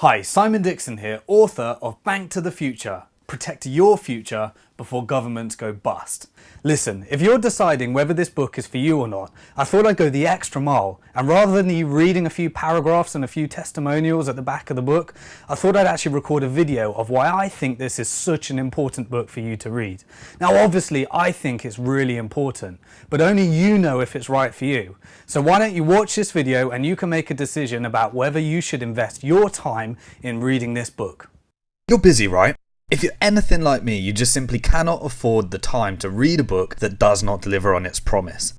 Hi, Simon Dixon here, author of Bank to the Future. Protect your future before governments go bust. Listen, if you're deciding whether this book is for you or not, I thought I'd go the extra mile, and rather than you reading a few paragraphs and a few testimonials at the back of the book, I thought I'd actually record a video of why I think this is such an important book for you to read. Now obviously I think it's really important, but only you know if it's right for you. So why don't you watch this video and you can make a decision about whether you should invest your time in reading this book. You're busy, right? If you're anything like me, you just simply cannot afford the time to read a book that does not deliver on its promise.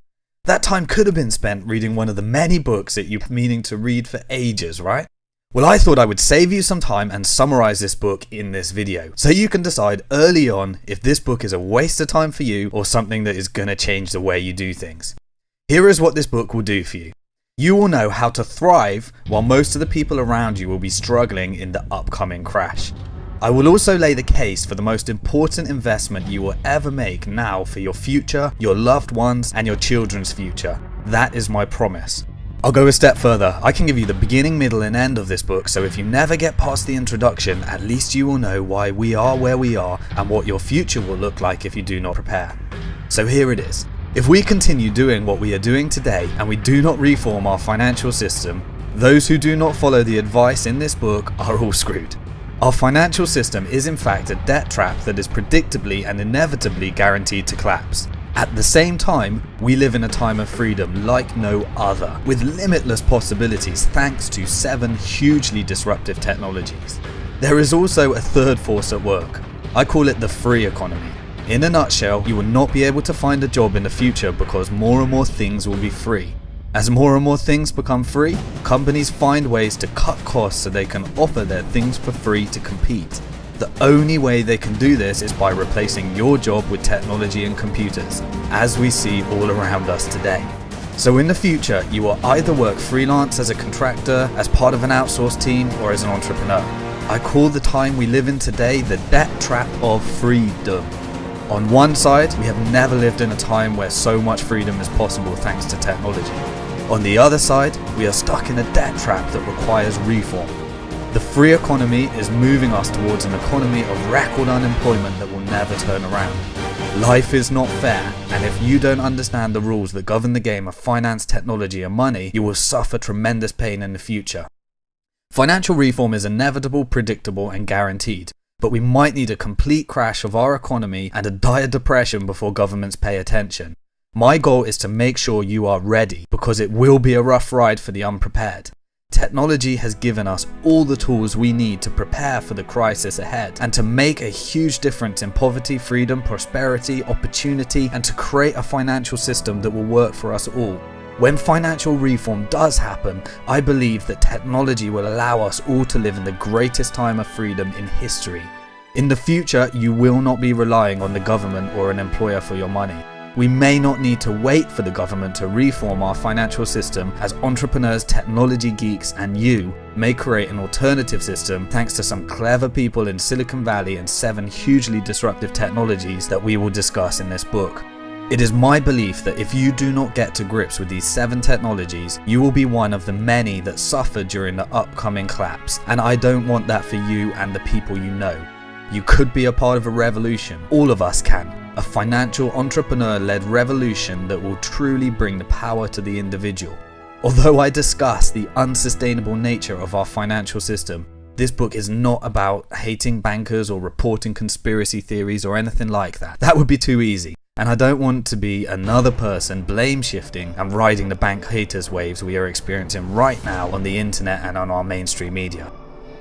That time could have been spent reading one of the many books that you've been meaning to read for ages, right? Well, I thought I would save you some time and summarize this book in this video, so you can decide early on if this book is a waste of time for you or something that is going to change the way you do things. Here is what this book will do for you. You will know how to thrive while most of the people around you will be struggling in the upcoming crash. I will also lay the case for the most important investment you will ever make now for your future, your loved ones, and your children's future. That is my promise. I'll go a step further. I can give you the beginning, middle, and end of this book, so if you never get past the introduction, at least you will know why we are where we are and what your future will look like if you do not prepare. So here it is. If we continue doing what we are doing today and we do not reform our financial system, those who do not follow the advice in this book are all screwed. Our financial system is in fact a debt trap that is predictably and inevitably guaranteed to collapse. At the same time, we live in a time of freedom like no other, with limitless possibilities thanks to 7 hugely disruptive technologies. There is also a third force at work. I call it the free economy. In a nutshell, you will not be able to find a job in the future because more and more things will be free. As more and more things become free, companies find ways to cut costs so they can offer their things for free to compete. The only way they can do this is by replacing your job with technology and computers, as we see all around us today. So in the future, you will either work freelance as a contractor, as part of an outsourced team, or as an entrepreneur. I call the time we live in today the debt trap of freedom. On one side, we have never lived in a time where so much freedom is possible thanks to technology. On the other side, we are stuck in a debt trap that requires reform. The free economy is moving us towards an economy of record unemployment that will never turn around. Life is not fair, and if you don't understand the rules that govern the game of finance, technology, and money, you will suffer tremendous pain in the future. Financial reform is inevitable, predictable, and guaranteed. But we might need a complete crash of our economy and a dire depression before governments pay attention. My goal is to make sure you are ready, because it will be a rough ride for the unprepared. Technology has given us all the tools we need to prepare for the crisis ahead and to make a huge difference in poverty, freedom, prosperity, opportunity, and to create a financial system that will work for us all. When financial reform does happen, I believe that technology will allow us all to live in the greatest time of freedom in history. In the future, you will not be relying on the government or an employer for your money. We may not need to wait for the government to reform our financial system, as entrepreneurs, technology geeks, and you may create an alternative system thanks to some clever people in Silicon Valley and 7 hugely disruptive technologies that we will discuss in this book. It is my belief that if you do not get to grips with these 7 technologies, you will be one of the many that suffer during the upcoming collapse, and I don't want that for you and the people you know. You could be a part of a revolution. All of us can. A financial entrepreneur-led revolution that will truly bring the power to the individual. Although I discuss the unsustainable nature of our financial system, this book is not about hating bankers or reporting conspiracy theories or anything like that. That would be too easy. And I don't want to be another person blame shifting and riding the bank haters waves we are experiencing right now on the internet and on our mainstream media.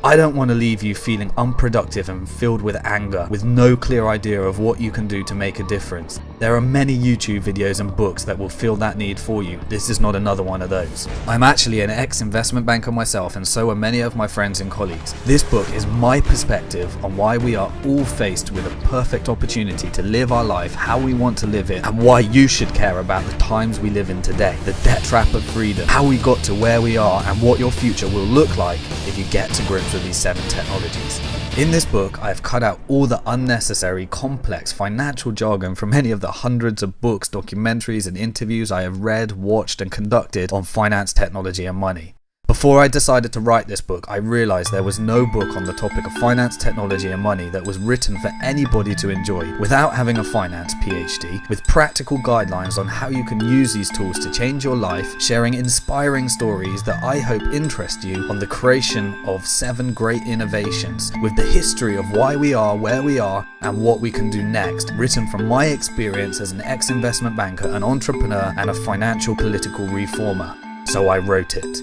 I don't want to leave you feeling unproductive and filled with anger, with no clear idea of what you can do to make a difference. There are many YouTube videos and books that will fill that need for you. This is not another one of those. I'm actually an ex-investment banker myself, and so are many of my friends and colleagues. This book is my perspective on why we are all faced with a perfect opportunity to live our life how we want to live it, and why you should care about the times we live in today. The debt trap of freedom, how we got to where we are, and what your future will look like if you get to grips with these 7 technologies. In this book, I have cut out all the unnecessary, complex financial jargon from many of the hundreds of books, documentaries, and interviews I have read, watched, and conducted on finance, technology, and money. Before I decided to write this book, I realised there was no book on the topic of finance, technology and money that was written for anybody to enjoy without having a finance PhD, with practical guidelines on how you can use these tools to change your life, sharing inspiring stories that I hope interest you on the creation of 7 great innovations, with the history of why we are where we are and what we can do next, written from my experience as an ex-investment banker, an entrepreneur and a financial political reformer. So I wrote it.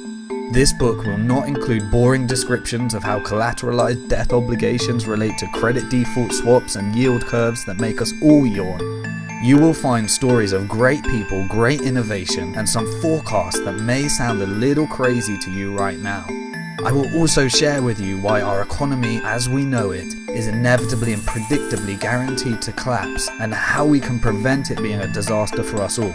This book will not include boring descriptions of how collateralized debt obligations relate to credit default swaps and yield curves that make us all yawn. You will find stories of great people, great innovation, and some forecasts that may sound a little crazy to you right now. I will also share with you why our economy as we know it is inevitably and predictably guaranteed to collapse, and how we can prevent it being a disaster for us all.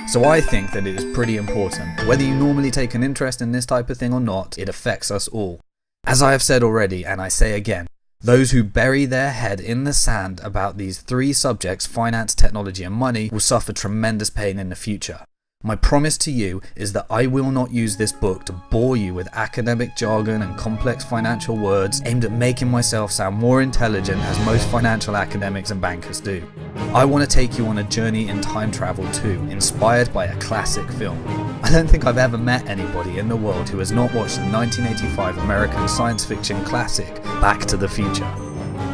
So I think that it is pretty important. Whether you normally take an interest in this type of thing or not, it affects us all. As I have said already, and I say again, those who bury their head in the sand about these 3 subjects, finance, technology and money, will suffer tremendous pain in the future. My promise to you is that I will not use this book to bore you with academic jargon and complex financial words aimed at making myself sound more intelligent, as most financial academics and bankers do. I want to take you on a journey in time travel too, inspired by a classic film. I don't think I've ever met anybody in the world who has not watched the 1985 American science fiction classic, Back to the Future.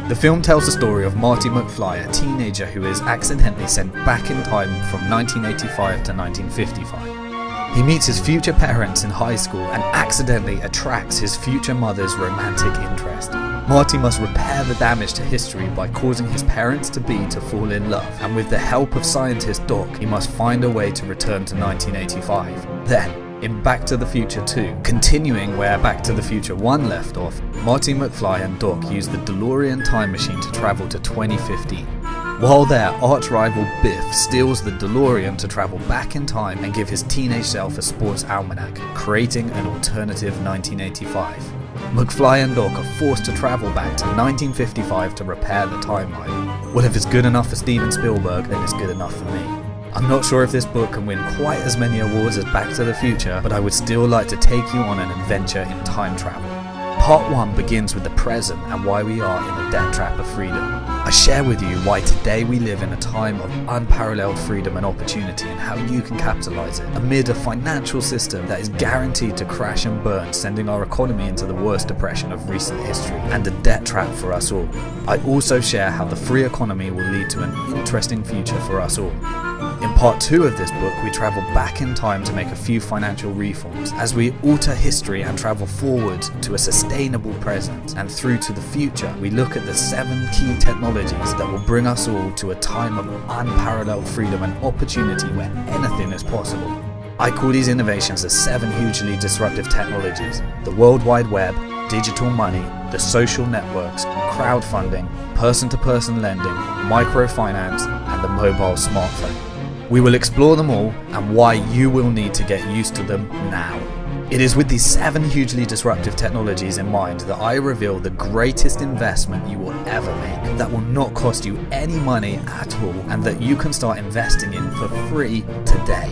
The film tells the story of Marty McFly, a teenager who is accidentally sent back in time from 1985 to 1955. He meets his future parents in high school and accidentally attracts his future mother's romantic interest. Marty must repair the damage to history by causing his parents-to-be to fall in love, and with the help of scientist Doc, he must find a way to return to 1985. Then, in Back to the Future 2, continuing where Back to the Future 1 left off, Marty McFly and Doc use the DeLorean time machine to travel to 2015. While their arch-rival Biff steals the DeLorean to travel back in time and give his teenage self a sports almanac, creating an alternative 1985. McFly and Doc are forced to travel back to 1955 to repair the timeline. Well, if it's good enough for Steven Spielberg, then it's good enough for me. I'm not sure if this book can win quite as many awards as Back to the Future, but I would still like to take you on an adventure in time travel. Part 1 begins with the present and why we are in the debt trap of freedom. I share with you why today we live in a time of unparalleled freedom and opportunity, and how you can capitalize it amid a financial system that is guaranteed to crash and burn, sending our economy into the worst depression of recent history, and a debt trap for us all. I also share how the free economy will lead to an interesting future for us all. In part 2 of this book, we travel back in time to make a few financial reforms, as we alter history and travel forward to a sustainable present, and through to the future, we look at the 7 key technologies that will bring us all to a time of unparalleled freedom and opportunity where anything is possible. I call these innovations the 7 hugely disruptive technologies: the World Wide Web, digital money, the social networks, crowdfunding, person-to-person lending, microfinance, and the mobile smartphone. We will explore them all and why you will need to get used to them now. It is with these 7 hugely disruptive technologies in mind that I reveal the greatest investment you will ever make, that will not cost you any money at all, and that you can start investing in for free today.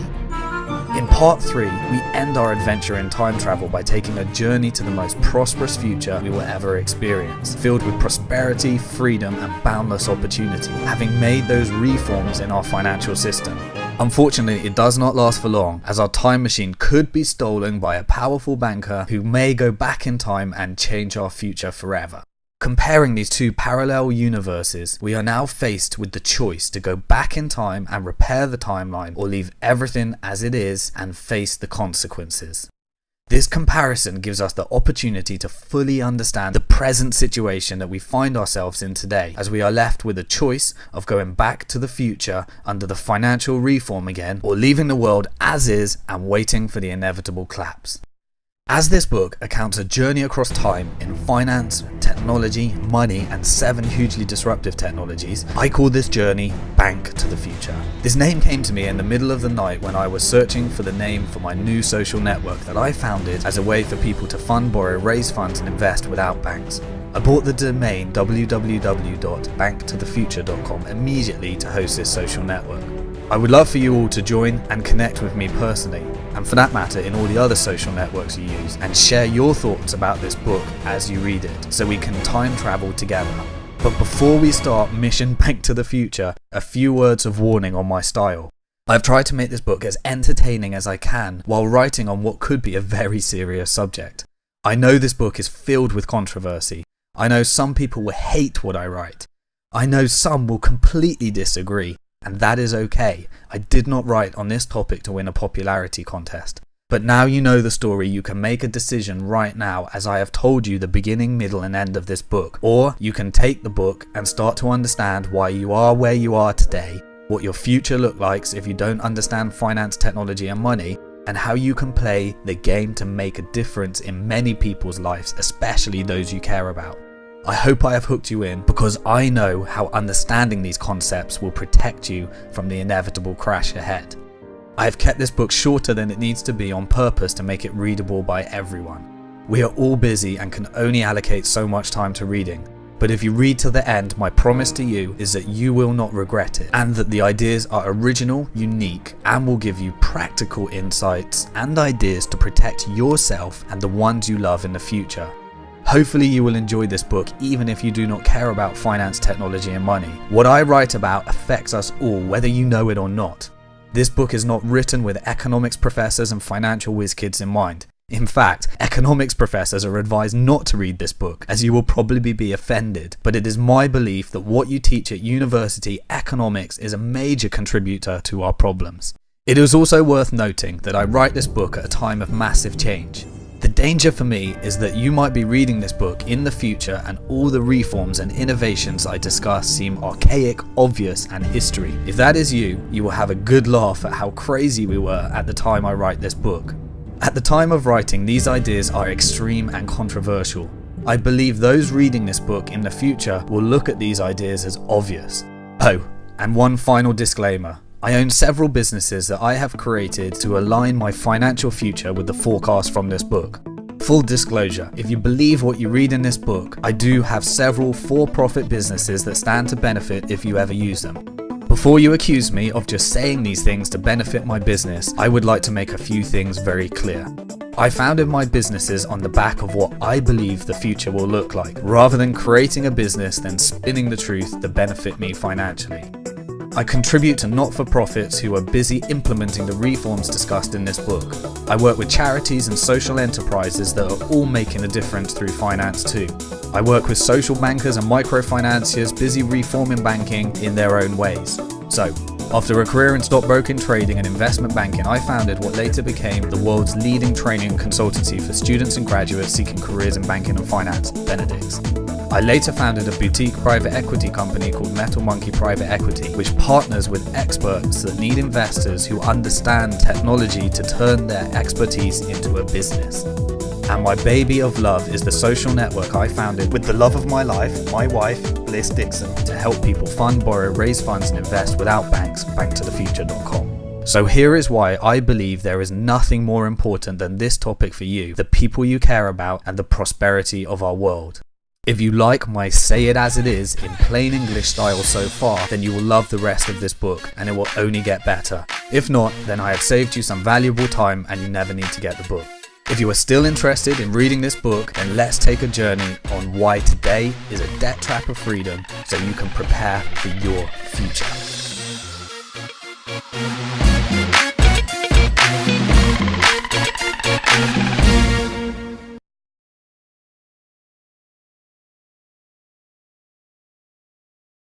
In part 3, we end our adventure in time travel by taking a journey to the most prosperous future we will ever experience, filled with prosperity, freedom, and boundless opportunity, having made those reforms in our financial system. Unfortunately, it does not last for long, as our time machine could be stolen by a powerful banker who may go back in time and change our future forever. Comparing these 2 parallel universes, we are now faced with the choice to go back in time and repair the timeline, or leave everything as it is and face the consequences. This comparison gives us the opportunity to fully understand the present situation that we find ourselves in today, as we are left with a choice of going back to the future under the financial reform again, or leaving the world as is and waiting for the inevitable collapse. As this book accounts a journey across time in finance, technology, money, and 7 hugely disruptive technologies, I call this journey Bank to the Future. This name came to me in the middle of the night when I was searching for the name for my new social network that I founded as a way for people to fund, borrow, raise funds, and invest without banks. I bought the domain www.BnkToTheFuture.com immediately to host this social network. I would love for you all to join and connect with me personally. and for that matter in all the other social networks you use, and share your thoughts about this book as you read it, so we can time travel together. But before we start Mission Bank to the Future, a few words of warning on my style. I've tried to make this book as entertaining as I can while writing on what could be a very serious subject. I know this book is filled with controversy. I know some people will hate what I write. I know some will completely disagree, and that is okay. I did not write on this topic to win a popularity contest. But now you know the story, you can make a decision right now, as I have told you the beginning, middle and end of this book. Or you can take the book and start to understand why you are where you are today, what your future looks like if you don't understand finance, technology and money, and how you can play the game to make a difference in many people's lives, especially those you care about. I hope I have hooked you in, because I know how understanding these concepts will protect you from the inevitable crash ahead. I have kept this book shorter than it needs to be on purpose to make it readable by everyone. We are all busy and can only allocate so much time to reading. But if you read to the end, my promise to you is that you will not regret it, and that the ideas are original, unique, and will give you practical insights and ideas to protect yourself and the ones you love in the future. Hopefully you will enjoy this book even if you do not care about finance, technology and money. What I write about affects us all, whether you know it or not. This book is not written with economics professors and financial whiz kids in mind. In fact, economics professors are advised not to read this book, as you will probably be offended. But it is my belief that what you teach at university, economics, is a major contributor to our problems. It is also worth noting that I write this book at a time of massive change. The danger for me is that you might be reading this book in the future and all the reforms and innovations I discuss seem archaic, obvious and history. If that is you, you will have a good laugh at how crazy we were at the time I write this book. At the time of writing, these ideas are extreme and controversial. I believe those reading this book in the future will look at these ideas as obvious. Oh, and one final disclaimer. I own several businesses that I have created to align my financial future with the forecast from this book. Full disclosure, if you believe what you read in this book, I do have several for-profit businesses that stand to benefit if you ever use them. Before you accuse me of just saying these things to benefit my business, I would like to make a few things very clear. I founded my businesses on the back of what I believe the future will look like, rather than creating a business then spinning the truth to benefit me financially. I contribute to not-for-profits who are busy implementing the reforms discussed in this book. I work with charities and social enterprises that are all making a difference through finance too. I work with social bankers and microfinanciers busy reforming banking in their own ways. So, after a career in stockbroking, trading and investment banking, I founded what later became the world's leading training and consultancy for students and graduates seeking careers in banking and finance, Benedict's. I later founded a boutique private equity company called Metal Monkey Private Equity, which partners with experts that need investors who understand technology to turn their expertise into a business. And my baby of love is the social network I founded with the love of my life, my wife, Bliss Dixon, to help people fund, borrow, raise funds and invest without banks, BnkToTheFuture.com. So here is why I believe there is nothing more important than this topic for you, the people you care about and the prosperity of our world. If you like my say it as it is in plain English style so far, then you will love the rest of this book and it will only get better. If not, then I have saved you some valuable time and you never need to get the book. If you are still interested in reading this book, then let's take a journey on why today is a debt trap of freedom so you can prepare for your future.